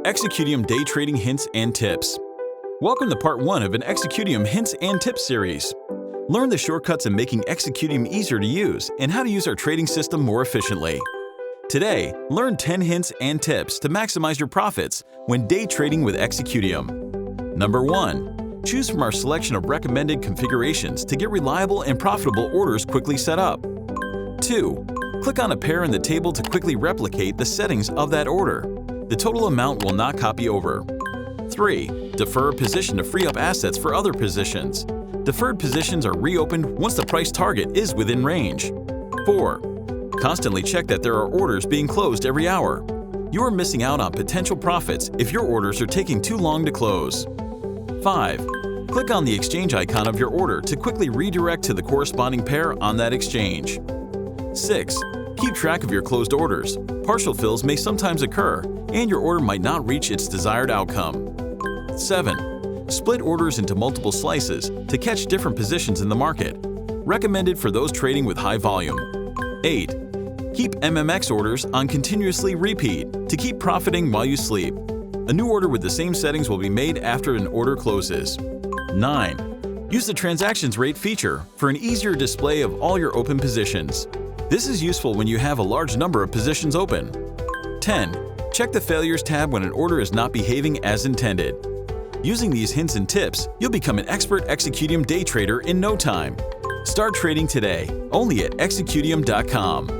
Executium Day Trading Hints and Tips. Welcome to part 1 of an Executium Hints and Tips series. Learn the shortcuts in making Executium easier to use and how to use our trading system more efficiently. Today, learn 10 hints and tips to maximize your profits when day trading with Executium. Number 1. Choose from our selection of recommended configurations to get reliable and profitable orders quickly set up. 2. Click on a pair in the table to quickly replicate the settings of that order. The total amount will not copy over. 3. Defer a position to free up assets for other positions. Deferred positions are reopened once the price target is within range. 4. Constantly check that there are orders being closed every hour. You are missing out on potential profits if your orders are taking too long to close. 5. Click on the exchange icon of your order to quickly redirect to the corresponding pair on that exchange. 6. Keep track of your closed orders. Partial fills may sometimes occur, and your order might not reach its desired outcome. 7. Split orders into multiple slices to catch different positions in the market. Recommended for those trading with high volume. 8. Keep MMX orders on continuously repeat to keep profiting while you sleep. A new order with the same settings will be made after an order closes. 9. Use the transactions rate feature for an easier display of all your open positions. This is useful when you have a large number of positions open. 10. Check the Failures tab when an order is not behaving as intended. Using these hints and tips, you'll become an expert Executium day trader in no time. Start trading today, only at Executium.com.